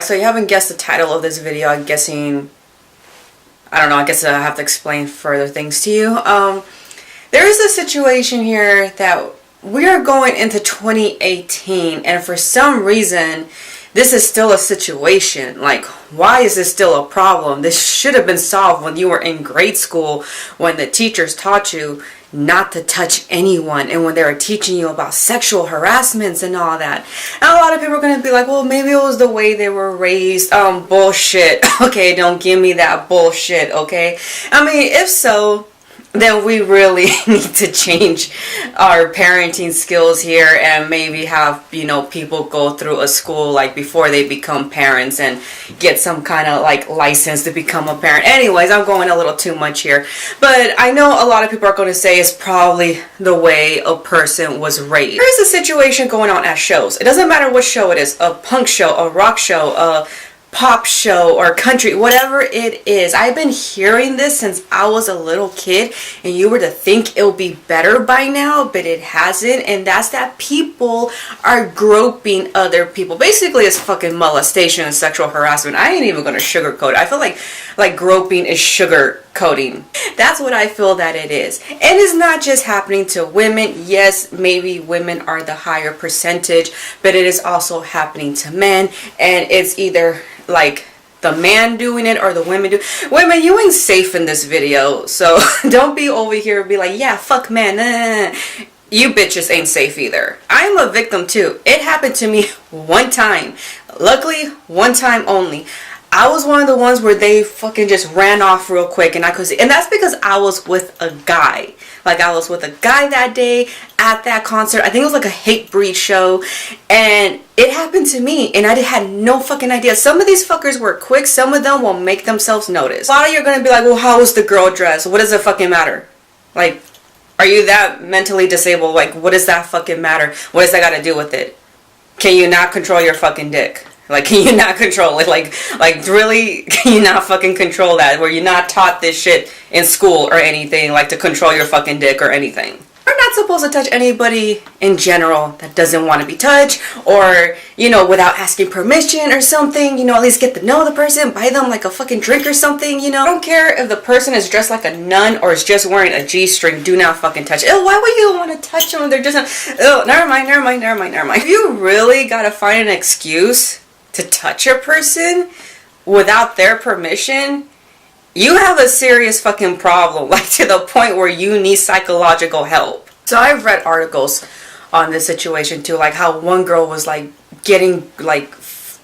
So you haven't guessed the title of this video. I'm guessing, I don't know, I guess I have to explain further things to you. There is a situation here that we are going into 2018, and for some reason this is still a situation. Like, why is this still a problem? This should have been solved when you were in grade school, when the teachers taught you not to touch anyone, and when they were teaching you about sexual harassments and all that. And a lot of people are going to be like, well, maybe it was the way they were raised. Bullshit. Okay, don't give me that bullshit, okay? I mean, if so, then we really need to change our parenting skills here and maybe have, you know, people go through a school like before they become parents and get some kind of like license to become a parent. Anyways, I'm going a little too much here. But I know a lot of people are going to say it's probably the way a person was raised. There's a situation going on at shows. It doesn't matter what show it is, a punk show, a rock show, a pop show or country, whatever it is. I've been hearing this since I was a little kid, and you were to think it'll be better by now, but it hasn't. And that's that people are groping other people. Basically, it's fucking molestation and sexual harassment. I ain't even gonna sugarcoat it. I feel like groping is sugarcoating. That's what I feel that it is. And it's not just happening to women. Yes, maybe women are the higher percentage, but it is also happening to men, and it's either like the man doing it or the women do. Women, you ain't safe in this video, so don't be over here and be like, yeah, fuck men. Nah. You bitches ain't safe either. I'm a victim too. It happened to me one time. Luckily, one time only. I was one of the ones where they fucking just ran off real quick, and I could see, and that's because I was with a guy. Like, I was with a guy that day at that concert. I think it was like a hate breed show, and it happened to me, and I had no fucking idea. Some of these fuckers were quick. Some of them will make themselves notice. A lot of you are gonna be like, well, how was the girl dressed? What does it fucking matter? Like, are you that mentally disabled? Like, what does that fucking matter? What does that got to do with it? Can you not control your fucking dick? Like, can you not control it? Like really, can you not fucking control that? Where you're not taught this shit in school or anything, like to control your fucking dick or anything. You're not supposed to touch anybody in general that doesn't want to be touched, or, you know, without asking permission or something. You know, at least get to know the person, buy them like a fucking drink or something, you know. I don't care if the person is dressed like a nun or is just wearing a G-string, do not fucking touch it. Ew, why would you want to touch them? They're just, ew, never mind. If you really gotta find an excuse to touch a person without their permission, you have a serious fucking problem, like to the point where you need psychological help. So I've read articles on this situation too, like how one girl was like getting like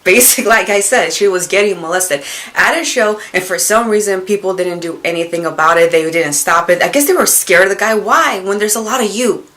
basically, like I said, she was getting molested at a show, and for some reason people didn't do anything about it. They didn't stop it. I guess they were scared of the guy. Why? When there's a lot of you.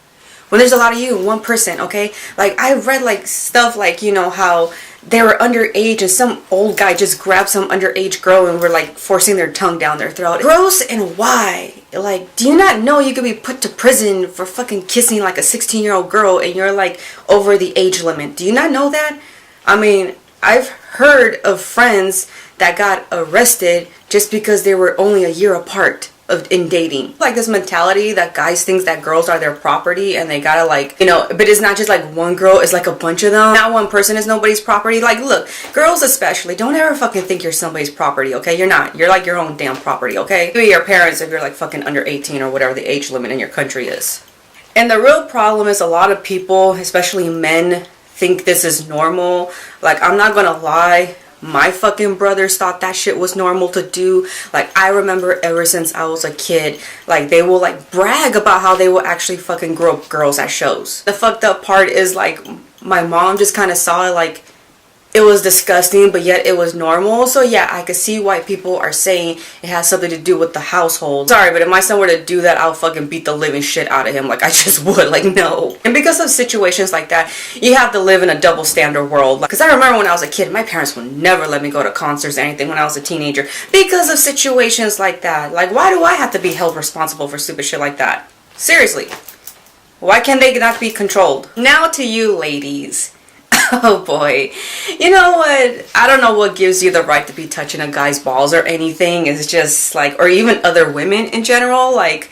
When there's a lot of you, one person, okay? Like, I read like stuff like, you know, how they were underage and some old guy just grabbed some underage girl and were like forcing their tongue down their throat. Gross. And why? Like, do you not know you could be put to prison for fucking kissing like a 16-year-old girl and you're like over the age limit? Do you not know that? I mean, I've heard of friends that got arrested just because they were only a year apart in dating. Like this mentality that guys think that girls are their property and they gotta, like, you know, but it's not just like one girl, it's like a bunch of them. Not one person is nobody's property. Like, look, girls especially, don't ever fucking think you're somebody's property, okay? You're not. You're like your own damn property, okay? Maybe your parents if you're like fucking under 18 or whatever the age limit in your country is. And the real problem is a lot of people, especially men, think this is normal. Like, I'm not gonna lie, my fucking brothers thought that shit was normal to do. Like, I remember ever since I was a kid, like, they will like brag about how they will actually fucking grope girls at shows. The fucked up part is like my mom just kind of saw it like it was disgusting, but yet it was normal. So yeah, I could see why people are saying it has something to do with the household. Sorry, but if my son were to do that, I'll fucking beat the living shit out of him. Like, I just would. Like, no. And because of situations like that, you have to live in a double standard world. Because I remember when I was a kid, my parents would never let me go to concerts or anything when I was a teenager because of situations like that. Like, why do I have to be held responsible for stupid shit like that? Seriously. Why can't they not be controlled? Now to you ladies. Oh boy. You know what? I don't know what gives you the right to be touching a guy's balls or anything. It's just like, or even other women in general. Like,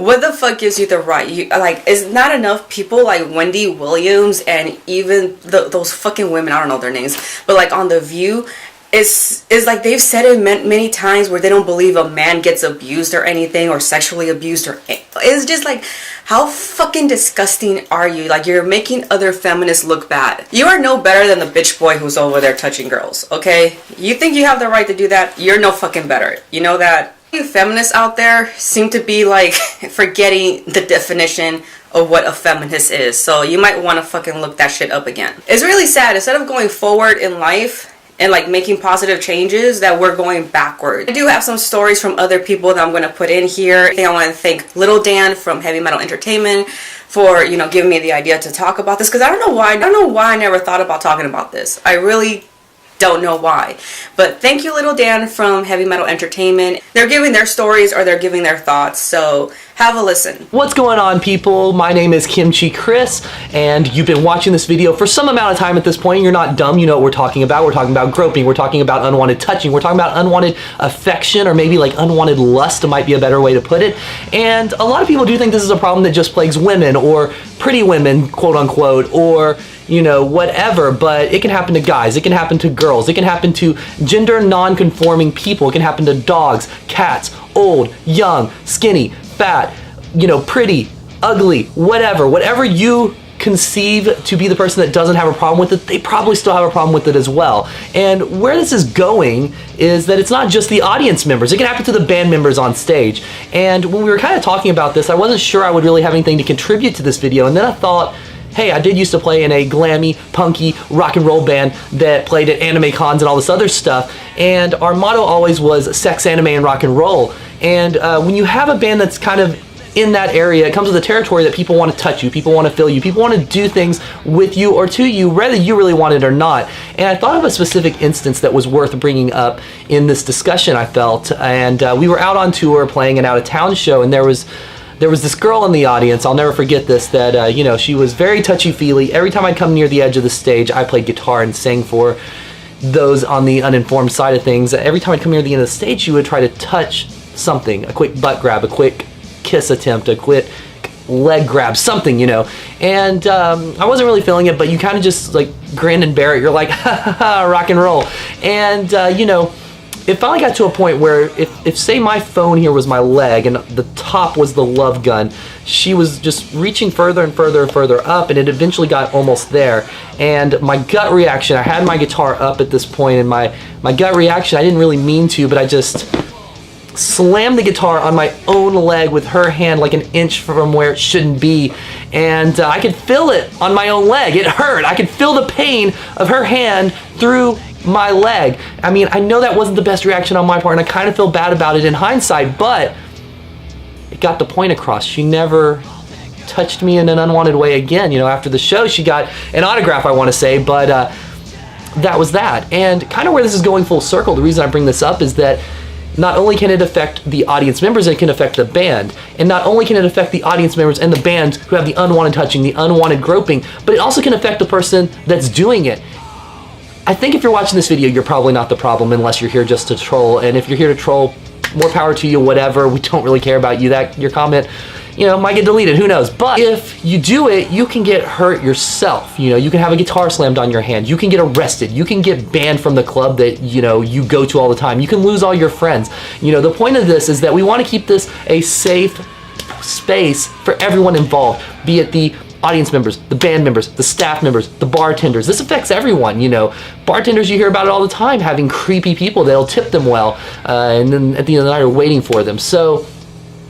what the fuck gives you the right? You like, is not enough people like Wendy Williams and even those fucking women, I don't know their names, but like on The View, is like they've said it many times where they don't believe a man gets abused or anything, or sexually abused, or it's just like, how fucking disgusting are you? Like, you're making other feminists look bad. You are no better than the bitch boy who's over there touching girls, okay? You think you have the right to do that? You're no fucking better. You know that? You feminists out there seem to be like forgetting the definition of what a feminist is, so you might want to fucking look that shit up again. It's really sad. Instead of going forward in life and like making positive changes, that we're going backward. I do have some stories from other people that I'm going to put in here. I think I want to thank Little Dan from Heavy Metal Entertainment for, you know, giving me the idea to talk about this, because I don't know why I never thought about talking about this. I really don't know why. But thank you, Little Dan from Heavy Metal Entertainment. They're giving their stories, or they're giving their thoughts, so have a listen. What's going on, people? My name is Kimchi Chris, and you've been watching this video for some amount of time at this point. You're not dumb. You know what we're talking about. We're talking about groping. We're talking about unwanted touching. We're talking about unwanted affection, or maybe like unwanted lust might be a better way to put it. And a lot of people do think this is a problem that just plagues women, or pretty women, quote unquote, or you know, whatever, but it can happen to guys, it can happen to girls, it can happen to gender non-conforming people, it can happen to dogs, cats, old, young, skinny, fat, you know, pretty, ugly, whatever you conceive to be the person that doesn't have a problem with it, they probably still have a problem with it as well. And where this is going is that it's not just the audience members, it can happen to the band members on stage. And when we were kind of talking about this, I wasn't sure I would really have anything to contribute to this video, and then I thought, hey, I did used to play in a glammy, punky, rock and roll band that played at anime cons and all this other stuff, and our motto always was sex, anime, and rock and roll. And when you have a band that's kind of in that area, it comes with a territory that people want to touch you, people want to feel you, people want to do things with you or to you, whether you really want it or not. And I thought of a specific instance that was worth bringing up in this discussion, I felt. And we were out on tour playing an out-of-town show, and there was this girl in the audience, I'll never forget this, that, you know, she was very touchy-feely. Every time I'd come near the edge of the stage, I played guitar and sang for those on the uninformed side of things. Every time I'd come near the end of the stage, she would try to touch something, a quick butt grab, a quick kiss attempt, a quick leg grab, something, you know. And I wasn't really feeling it, but you kind of just, like, grin and bear it. You're like, ha ha ha, rock and roll. And, you know, it finally got to a point where if say my phone here was my leg and the top was the love gun, she was just reaching further and further and further up, and it eventually got almost there. And my gut reaction, I had my guitar up at this point, and my gut reaction, I didn't really mean to, but I just slammed the guitar on my own leg with her hand like an inch from where it shouldn't be. And I could feel it on my own leg. It hurt. I could feel the pain of her hand through my leg. I mean, I know that wasn't the best reaction on my part, and I kind of feel bad about it in hindsight, but it got the point across. She never touched me in an unwanted way again. You know, after the show, she got an autograph, I want to say, but that was that. And kind of where this is going full circle, the reason I bring this up is that not only can it affect the audience members, it can affect the band. And not only can it affect the audience members and the band who have the unwanted touching, the unwanted groping, but it also can affect the person that's doing it. I think if you're watching this video, you're probably not the problem unless you're here just to troll. And if you're here to troll, more power to you, whatever. We don't really care about you. That your comment, you know, might get deleted, who knows. But if you do it, you can get hurt yourself. You know, you can have a guitar slammed on your hand. You can get arrested. You can get banned from the club that, you know, you go to all the time. You can lose all your friends. You know, the point of this is that we want to keep this a safe space for everyone involved, be it the audience members, the band members, the staff members, the bartenders. This affects everyone, you know. Bartenders, you hear about it all the time, having creepy people that'll tip them well, and then at the end of the night are waiting for them. So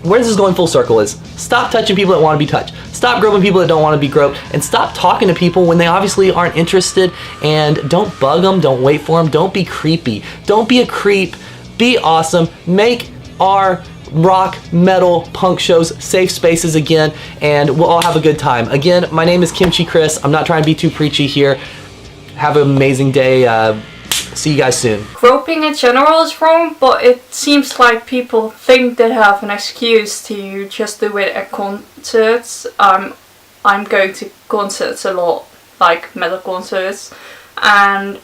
where this is going full circle is stop touching people that want to be touched, stop groping people that don't want to be groped, and stop talking to people when they obviously aren't interested. And don't bug them, don't wait for them, don't be creepy, don't be a creep, be awesome, make our rock, metal, punk shows safe spaces again, and we'll all have a good time. Again, my name is Kimchi Chris. I'm not trying to be too preachy here. Have an amazing day. See you guys soon. Groping in general is wrong, but it seems like people think they have an excuse to just do it at concerts. I'm going to concerts a lot, like metal concerts, and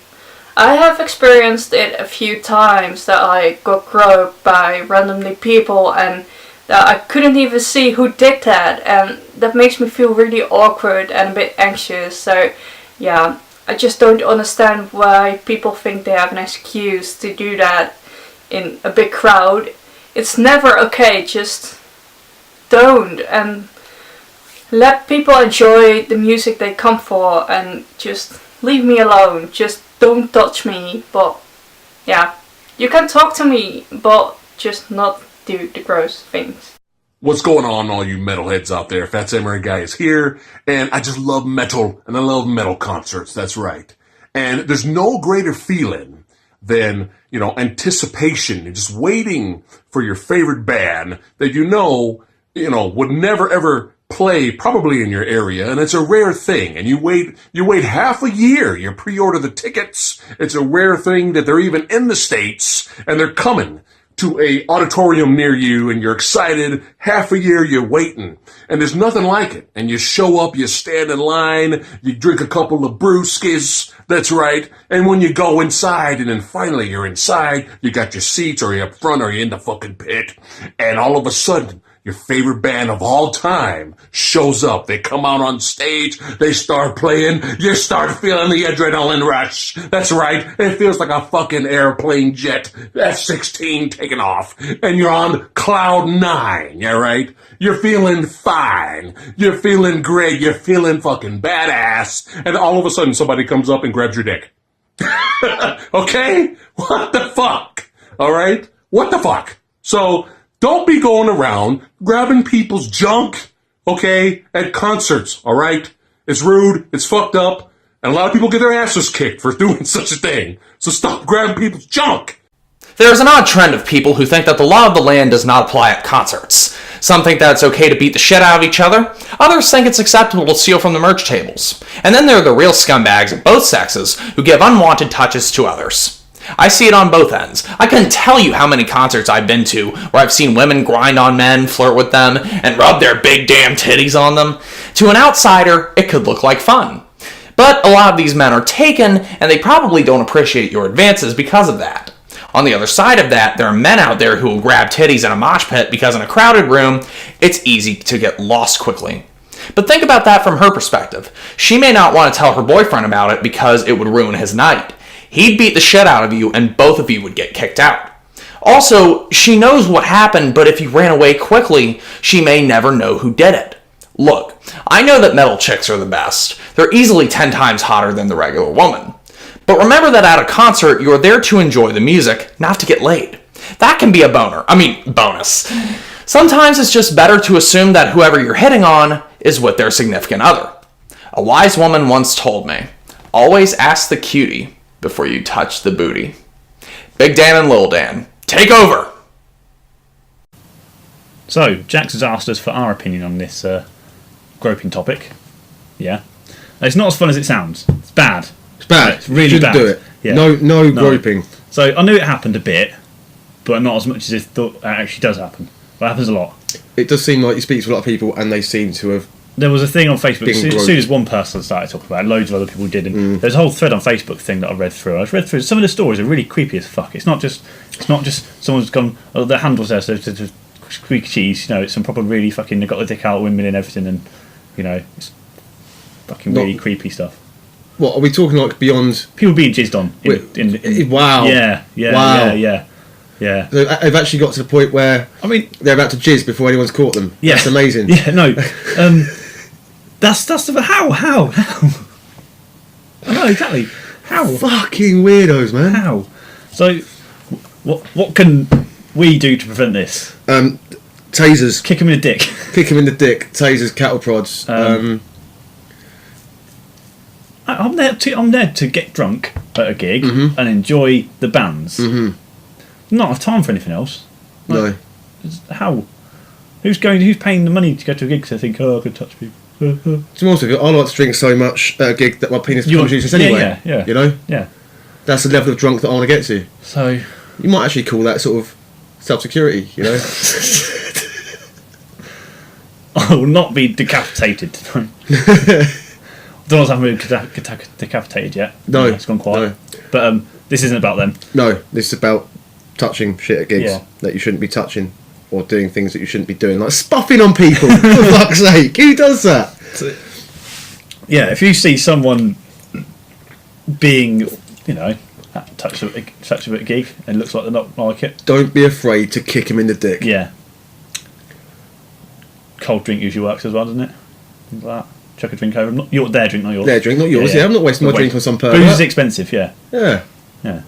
I have experienced it a few times that I got groped by randomly people, and that I couldn't even see who did that, and that makes me feel really awkward and a bit anxious. So yeah, I just don't understand why people think they have an excuse to do that in a big crowd. It's never okay, just don't, and let people enjoy the music they come for, and just leave me alone. Just don't touch me. But yeah, you can talk to me, but just not do the gross things. What's going on, all you metalheads out there? Fat Samurai Guy is here, and I just love metal, and I love metal concerts, that's right. And there's no greater feeling than, anticipation, and just waiting for your favorite band that you know, would never ever play probably in your area, and it's a rare thing, and you wait half a year, you pre-order the tickets, it's a rare thing that they're even in the States, and they're coming to a auditorium near you, and you're excited, half a year you're waiting, and there's nothing like it, and you show up, you stand in line, you drink a couple of brewskis, that's right, and when you go inside, and then finally you're inside, you got your seats, or you're up front, or you're in the fucking pit, and all of a sudden, your favorite band of all time shows up. They come out on stage, they start playing, you start feeling the adrenaline rush. That's right, it feels like a fucking airplane jet, F-16 taking off, and you're on cloud 9, yeah right? You're feeling fine, you're feeling great, you're feeling fucking badass, and all of a sudden somebody comes up and grabs your dick. Okay? What the fuck? Alright? What the fuck? So, don't be going around grabbing people's junk, okay, at concerts, alright? It's rude, it's fucked up, and a lot of people get their asses kicked for doing such a thing. So stop grabbing people's junk. There's an odd trend of people who think that the law of the land does not apply at concerts. Some think that it's okay to beat the shit out of each other, others think it's acceptable to steal from the merch tables. And then there are the real scumbags of both sexes who give unwanted touches to others. I see it on both ends. I couldn't tell you how many concerts I've been to where I've seen women grind on men, flirt with them, and rub their big damn titties on them. To an outsider, it could look like fun. But a lot of these men are taken, and they probably don't appreciate your advances because of that. On the other side of that, there are men out there who will grab titties in a mosh pit because in a crowded room, it's easy to get lost quickly. But think about that from her perspective. She may not want to tell her boyfriend about it because it would ruin his night. He'd beat the shit out of you, and both of you would get kicked out. Also, she knows what happened, but if you ran away quickly, she may never know who did it. Look, I know that metal chicks are the best. They're easily 10 times hotter than the regular woman. But remember that at a concert, you're there to enjoy the music, not to get laid. That can be a bonus. Sometimes it's just better to assume that whoever you're hitting on is with their significant other. A wise woman once told me, always ask the cutie before you touch the booty. Big Dan and Lil Dan, take over! So, Jax has asked us for our opinion on this groping topic. Yeah. It's not as fun as it sounds. It's bad. It's bad. It's really Shouldn't bad. do it. Yeah. No groping. So, I knew it happened a bit, but not as much as I thought it actually does happen. But it happens a lot. It does seem like you speak to a lot of people and they seem to have... There was a thing on Facebook, as soon as one person started talking about it, loads of other people did, and there's a whole thread on Facebook thing that I read through. I've read through, some of the stories are really creepy as fuck. It's not just someone's gone, oh, their handle's there, so it's squeaky cheese, it's some proper really fucking, they've got the dick out, women and everything, and, it's fucking really creepy stuff. What, are we talking like beyond... People being jizzed on. Wow. Yeah. Yeah. So they've actually got to the point where they're about to jizz before anyone's caught them. Yeah. That's amazing. Yeah, no. That's the how? I know exactly. How? Fucking weirdos, man. How? So, what can we do to prevent this? Tasers. Kick him in the dick. Kick him in the dick. Tasers, cattle prods. I'm there to get drunk at a gig and enjoy the bands. Not have time for anything else. No. How? Who's paying the money to go to a gig to think, I could touch people? To be honest with you, I like to drink so much at a gig that my penis becomes useless anyway. Yeah. Yeah. That's the level of drunk that I want to get to. So you might actually call that sort of self-security, I will not be decapitated tonight. I don't know what's happened with decapitated yet. No. It's gone quiet. No. But this isn't about them. No, this is about touching shit at gigs that you shouldn't be touching or doing things that you shouldn't be doing, like spuffing on people. For fuck's sake, who does that? Yeah, if you see someone being, you know, touch a bit geek and looks like they're not like it, don't be afraid to kick him in the dick. Yeah. Cold drink usually works as well, doesn't it? Things like that. Chuck a drink over. Their drink, not yours. Their drink, not yours. Yeah, I'm not wasting my drink on some pervert. Booze is expensive, yeah. Yeah. Yeah.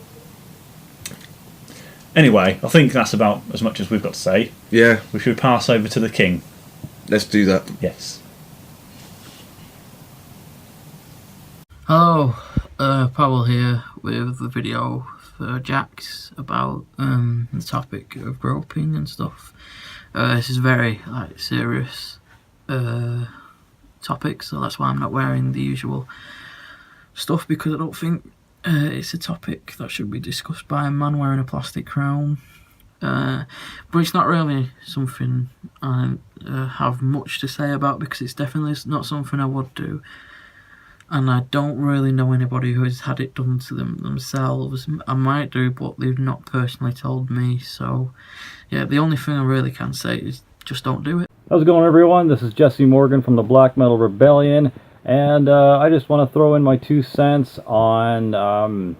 Anyway, I think that's about as much as we've got to say. Yeah. We should pass over to the king. Let's do that. Yes. Hello, Powell here with the video for Jax about the topic of groping and stuff. This is very serious topic, so that's why I'm not wearing the usual stuff, because I don't think it's a topic that should be discussed by a man wearing a plastic crown. But it's not really something I have much to say about, because it's definitely not something I would do. And I don't really know anybody who has had it done to them themselves. I might do, but they've not personally told me. So, yeah, the only thing I really can say is just don't do it. How's it going, everyone? This is Jesse Morgan from the Black Metal Rebellion, and I just want to throw in my 2 cents on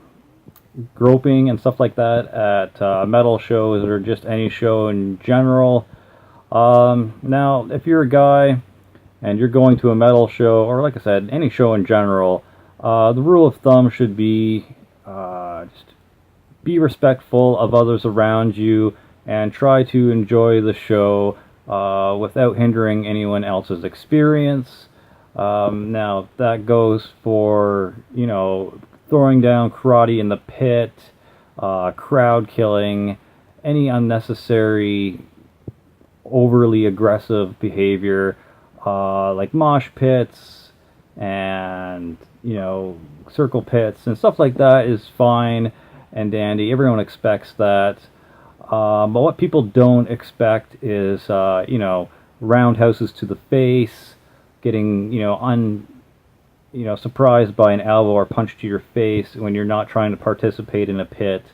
groping and stuff like that at metal shows, or just any show in general. Now, if you're a guy and you're going to a metal show, or like I said, any show in general, the rule of thumb should be just be respectful of others around you and try to enjoy the show without hindering anyone else's experience. Now, that goes for, you know, throwing down karate in the pit, crowd killing, any unnecessary, overly aggressive behavior, like mosh pits and, you know, circle pits and stuff like that is fine and dandy. Everyone expects that. But what people don't expect is, you know, roundhouses to the face, getting, you know, surprised by an elbow or punch to your face when you're not trying to participate in a pit.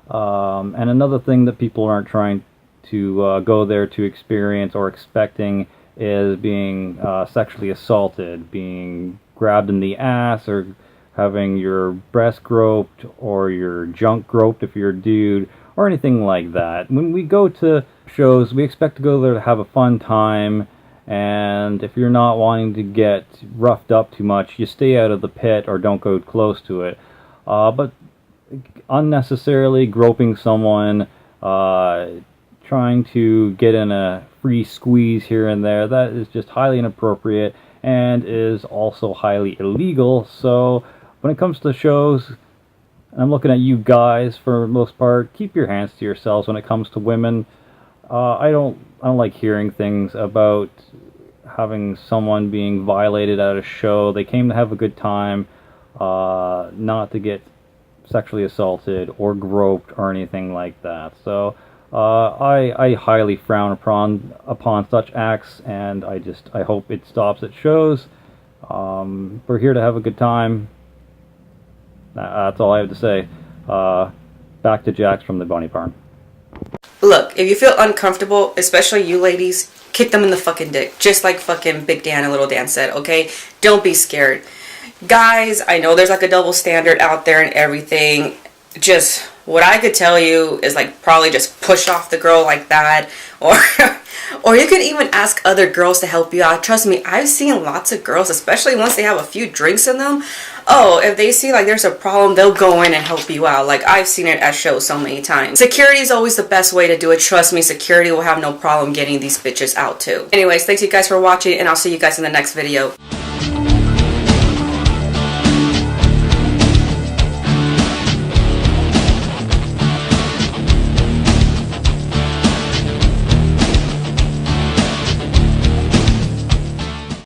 And another thing that people aren't trying to go there to experience or expecting is being sexually assaulted, being grabbed in the ass, or having your breast groped, or your junk groped if you're a dude, or anything like that. When we go to shows, we expect to go there to have a fun time, and if you're not wanting to get roughed up too much, you stay out of the pit or don't go close to it. But unnecessarily groping someone, trying to get in a free squeeze here and there, that is just highly inappropriate and is also highly illegal. So when it comes to shows, and I'm looking at you guys for the most part, keep your hands to yourselves when it comes to women. I don't like hearing things about having someone being violated at a show. They came to have a good time, not to get sexually assaulted or groped or anything like that. So I highly frown upon such acts, and I hope it stops at shows. We're here to have a good time. That's all I have to say. Back to Jax from the Bunny Barn. Look, if you feel uncomfortable, especially you ladies, kick them in the fucking dick. Just like fucking Big Dan and Little Dan said, okay? Don't be scared. Guys, I know there's like a double standard out there and everything. Just what I could tell you is like probably just push off the girl like that, or you can even ask other girls to help you out. Trust me, I've seen lots of girls, especially once they have a few drinks in them. Oh, if they see like there's a problem, they'll go in and help you out. Like I've seen it at shows so many times. Security is always the best way to do it. Trust me, security will have no problem getting these bitches out too. Anyways, thanks you guys for watching, and I'll see you guys in the next video.